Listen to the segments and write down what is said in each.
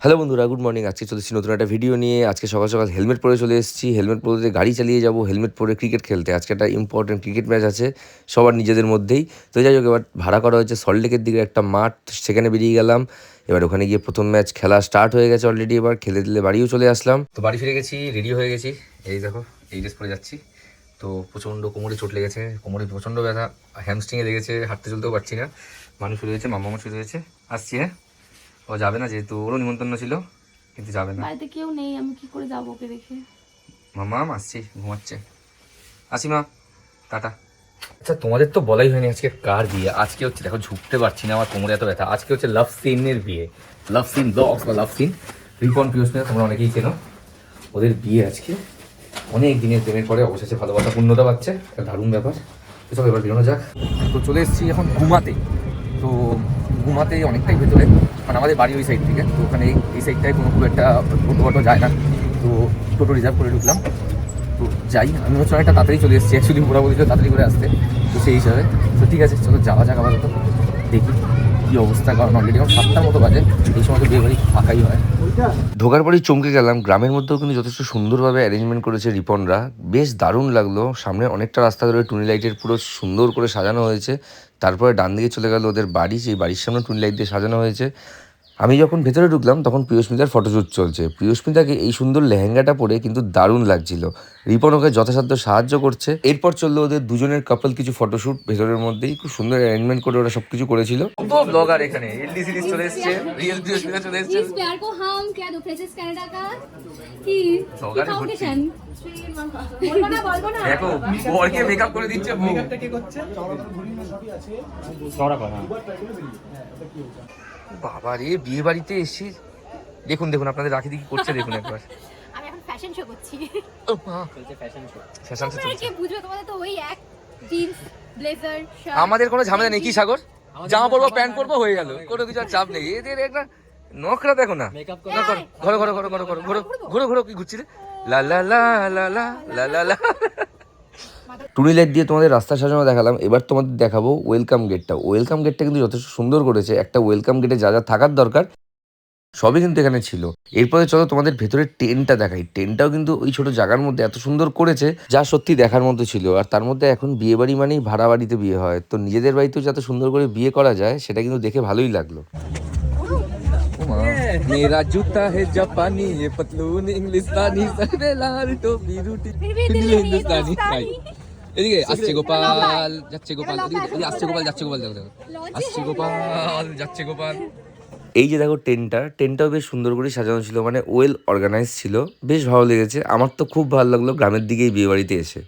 Hello বন্ধুরা, good morning. আজকে চলেছি নতুন একটা ভিডিও নিয়ে। আজকে সকাল সকাল হেলমেট পরে চলে এসেছি। হেলমেট পরে গাড়ি চালিয়ে যাব, হেলমেট পরে ক্রিকেট খেলতে। আজকে একটা ইম্পর্টেন্ট ক্রিকেট ম্যাচ আছে সবার নিজেদের মধ্যেই। তো যাই হোক, এবার ভাড়া করা হয়েছে সল্টলেকের দিকে একটা মাঠ, সেখানে বেরিয়ে গেলাম। এবার ওখানে গিয়ে প্রথম ম্যাচ খেলা স্টার্ট হয়ে গেছে অলরেডি। এবার খেলে দিলে বাড়িও চলে আসলাম। তো বাড়ি ফিরে গেছি, রেডি হয়ে গেছি। এই দেখো, এই ড্রেস পরে যাচ্ছি। তো প্রচণ্ড কোমরে চোট লেগেছে, কোমরে প্রচণ্ড ব্যথা, হ্যামস্ট্রিংয়ে লেগেছে, হাঁটতে চলতেও পারছি না। মানুষ শুরু হয়েছে, মামা শুরু হয়েছে। আসছি, হ্যাঁ। ও যাবে না, যেহেতু ওরও নিমন্ত্রণ ছিল, কিন্তু যাবে না। বাড়িতে কেউ নেই, আমি কি করে যাবো ওকে দেখে? মামা আসছি, ঘুমাচ্ছে। আসি মা, টাটা। আচ্ছা, তোমাদের তো বলাই হয়নি আজকে কার বিয়ে। আজকে হচ্ছে, দেখো ঝুঁকতে পারছি না, আমার কোমরে এত ব্যথা। আজকে হচ্ছে লাভ সিনের বিয়ে, লাভ সিন ব্লগস বা লাভ সিন। রিপন পিউষনে তোমরা অনেকেই চেনো, ওদের বিয়ে আজকে। অনেক দিনের প্রেমের পরে অবশেষে ভালোবাসা পূর্ণতা পাচ্ছে, একটা দারুণ ব্যাপার। এসব এবার বেরোনো যাক। তো চলে এসেছি এখন ঘুমাতে। তো ঘুমাতে অনেকটাই ভেতরে, মানে আমাদের বাড়ি ওই সাইড থেকে। তো ওখানে এই সাইডটায় কোনো খুব একটা টোটো যায় না, তো টোটো রিজার্ভ করে ঢুকলাম। তো যাই, আমি হচ্ছে অনেকটা তাড়াতাড়ি চলে এসেছি। অ্যাকচুয়ালি ওরা বলেছিল তাড়াতাড়ি করে আসতে, তো সেই হিসাবে। তো ঠিক আছে, চলো যাওয়া যাক। আপাতত দেখি কী অবস্থা, কারণ অলরেডি এখন 7টার মতো বাজে। এই সময় তো বিয়ে বাড়ি ফাঁকাই হয়। ঢোকার পরেই চমকে গেলাম, গ্রামের মধ্যেও কিন্তু যথেষ্ট সুন্দরভাবে অ্যারেঞ্জমেন্ট করেছে রিপনরা। বেশ দারুণ লাগলো। সামনে অনেকটা রাস্তা ধরে টুনি লাইটের পুরো সুন্দর করে সাজানো হয়েছে। তারপরে ডান দিকে চলে গেল ওদের বাড়ি, সেই বাড়ির সামনে টুনি লাইট দিয়ে সাজানো হয়েছে। আমি যখন ভেতরে ঢুকলাম তখন প্রিয়স্মিতার ফটোশ্যুট চলছে। প্রিয়স্মিতাকে এই সুন্দর লেহেঙ্গাটা পরে কিন্তু দারুণ লাগছিল। রিপন ওকে যথাসাধ্য সাহায্য করছে। এরপর চললো ওদের দুজনের কাপল কিছু ফটোশ্যুট ভেতরের মধ্যেই। খুব সুন্দর অ্যারেঞ্জমেন্ট করে ওরা সবকিছু করেছিল। তো ব্লগার এখানে এলডি সিরিজ চলে এসেছে, রিয়েল প্রিয়স্মিতা চলে এসেছে। इस प्यार को हम क्या दो फ्रेशेस कनाडा का কি ফাউন্ডেশন বলবো না দেখো বরকে মেকআপ করে দিচ্ছে। মেকআপটা কে করছে? বাবা রে, বিয়ে বাড়িতে এসে দেখুন দেখুন আপনাদের রাখি দিকে করছে, দেখুন একবার। আমি এখন ফ্যাশন শো করছি। ও মা, ফ্যাশন শো চলছে। কে বুঝবে, তোমাদের তো ওই এক জিন্স ব্লেজার শার্ট। আমাদের কোনো ঝামেলা নেই কি সাগর, জামা পরবো প্যান্ট পরবো হয়ে গেল, কোনো কিছু আর চাপ নেই। এদের একটা নখরা দেখো না। ঘোরো ঘোরো ঘোরো ঘোরো ঘোরো ঘোরো ঘোরো ঘোরো, কি ঘুরছিলে? লা লা লা লা লা লা লা লা। টুনি লাইট দিয়ে তোমাদের রাস্তা সাজানো দেখালাম। এবার তোমাদের দেখাবো ওয়েলকাম গেটটা। ওয়েলকাম গেটটা কিন্তু যথেষ্ট সুন্দর করেছে। একটা ওয়েলকাম গেটে যা যা থাকার দরকার সবই কিন্তু এখানে ছিল। এরপরে চলো তোমাদের ভেতরে টেন্টটা দেখাই। টেন্টটাও কিন্তু ওই ছোট জায়গার মধ্যে এত সুন্দর করেছে, যা সত্যি দেখার মতো ছিল। আর তার মধ্যে এখন বিয়ে বাড়ি মানেই ভাড়া বাড়িতে বিয়ে হয়, তো নিজেদের বাড়িতেও যাতে সুন্দর করে বিয়ে করা যায় সেটা কিন্তু দেখে ভালোই লাগলো। मेरा जूता है जापानी, ये पतलून इंग्लिस्तानी, सर पे लाल टोपी रूटी हिंदुस्तानी। এদিকে আসছে গোপাল, যাচ্ছে গোপাল, এদিকে আসছে গোপাল, যাচ্ছে গোপাল, দেখো দেখো আসছে গোপাল, যাচ্ছে গোপাল। এই যে দেখো টেন্টটাও বেশ সুন্দর করে সাজানো ছিল, মানে ওয়েল অর্গানাইজ ছিল। বেশ ভালো লেগেছে, আমার তো খুব ভালো লাগলো গ্রামের দিকেই বিয়ে বাড়িতে এসে।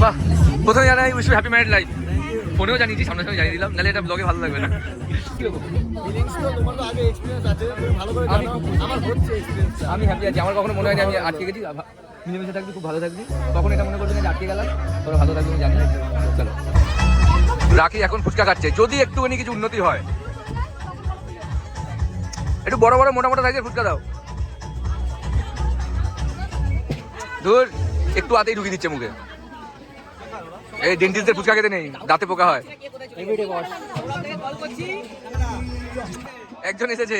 বাহ, প্রথমে জানাই wish you happy married life. ফোনেও জানিয়েছি, সামনে সামনে জানিয়ে দিলাম, নাহলে এটা ব্লগে ভালো লাগবে না। আমি হ্যাপি আছি, আমার কখনো মনে হয়নি আমি আটকে গেছি। মিলেমিশে থাকবি, খুব ভালো থাকবি, তখন এটা মনে করবি না যে আটকে গেলাম। তোরা ভালো থাকবি আমি জানি। চলো, রাখি এখন ফুচকা খাচ্ছে, যদি একটুখানি কিছু উন্নতি হয়। একটু বড় বড় মোটা মোটা সাইজের ফুচকা দাও। ধুর, একটু হাতেই ঢুকিয়ে দিচ্ছে মুখে। এই ডেন্টিস্টদের ফুচকা খেতে নেই, দাঁতে পোকা হয়। একজন এসেছে,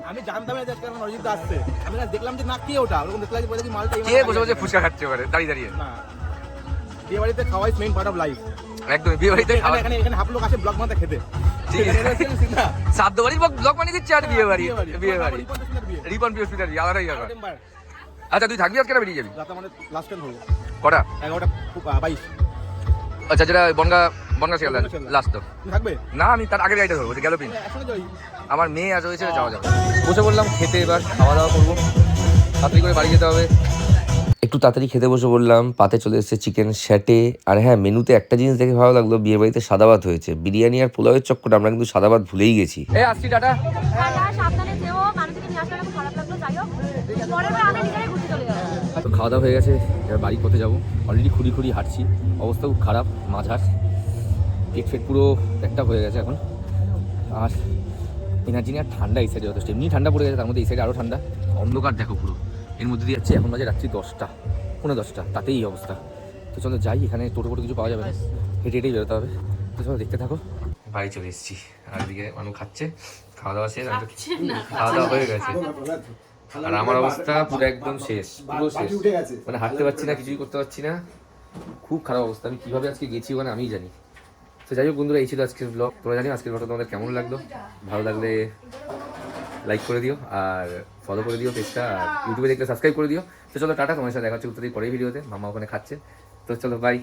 আমি জানতাম না যে আজকে অরিজিৎ আসছে। আমি না দেখলাম যে না কে ওটা, ওরকম দেখলাম যে বলে যে মালটা কে বসে বসে ফুচকা খাচ্ছে ওখানে দাঁড়িয়ে দাঁড়িয়ে। না, বিয়ে বাড়িতে খাওয়াই মেইন পার্ট অফ লাইফ। একদম বিয়ে বাড়িতে খাওয়া। এখানে এখানে হাফ লোক আসে ব্লগ বানাতে খেতে। ঠিক আছে, সাধ্য বাড়ির ব্লগ বানিয়ে দিচ্ছে আর বিয়ে বাড়ি, বিয়ে বাড়ি রিপন বৃহস্পতিবার আলাদাই ব্যাপার। আচ্ছা, তুই থাকবি আজকে না বেরিয়ে যাবি? রাতে আমাদের লাস্ট টাইম হলো কটা? 11:22। আচ্ছা, যেটা বনগা শিয়ালদা লাস্ট তো থাকবে না, আমি তার আগের গাড়িটা ধরবো, গেল পিন। একসঙ্গে যাই। আমার মেয়ে আজ হয়েছে, যাওয়া যাবে। বসে বললাম খেতে, এবার খাওয়া দাওয়া করবো, তাড়াতাড়ি করে বাড়ি যেতে হবে। একটু তাড়াতাড়ি খেতে বসে বললাম। পাতে চলে এসেছে চিকেন স্যাটে। আর হ্যাঁ, মেনুতে একটা জিনিস দেখে ভালো লাগলো, বিয়ে বাড়িতে সাদা ভাত হয়েছে। বিরিয়ানি আর পোলাওয়ের চক্করে আমরা কিন্তু সাদা ভাত ভুলেই গেছি। এই আসছি, টাটা। তো খাওয়া দাওয়া হয়ে গেছে, এবার বাড়ি পথে যাবো। অলরেডি খুঁড়ি হাঁটছি, অবস্থা খুব খারাপ, মাঝার পেট ফেট পুরো একটা হয়ে গেছে এখন। আর এনার্জি নিয়ে আর ঠান্ডা এই সাইডে যথেষ্ট, এমনি ঠান্ডা পড়ে গেছে, তার মধ্যে এই সাইডে আরও ঠান্ডা। অন্ধকার দেখো পুরো, এর মধ্যে দিয়ে যাচ্ছে। এখন বাজে রাত্রি 10টা, 10:15, তাতেই এই অবস্থা। তো চলো যাই, এখানে টোটো কিছু পাওয়া যাবে না, হেঁটে হেঁটেই বেরোতে হবে। তো চলো দেখতে থাকো। বাড়ি চলে এসেছি, আর এদিকে মানুষ খাচ্ছে, খাওয়া দাওয়া শেষ। আমি তো খাওয়া দাওয়া হয়ে গেছে, আর আমার অবস্থা পুরো একদম শেষ, পুরো শেষ। মানে হাঁটতে পারছি না, কিছুই করতে পারছি না, খুব খারাপ অবস্থা। আমি কিভাবে আজকে গেছি ওখানে আমিই জানি। তো যাই হোক বন্ধুরা, এই ছিল আজকের ব্লগ। তোমরা জানি আজকের ব্লগটা তোমাদের কেমন লাগলো। ভালো লাগলে লাইক করে দিও, আর ফলো করে দিও পেজটা, আর ইউটিউবে দেখলে সাবস্ক্রাইব করে দিও। তো চলো টাটা, তোমার সাথে দেখা হচ্ছে উত্তর পরের ভিডিওতে। মামা ওখানে খাচ্ছে, তো চলো বাই।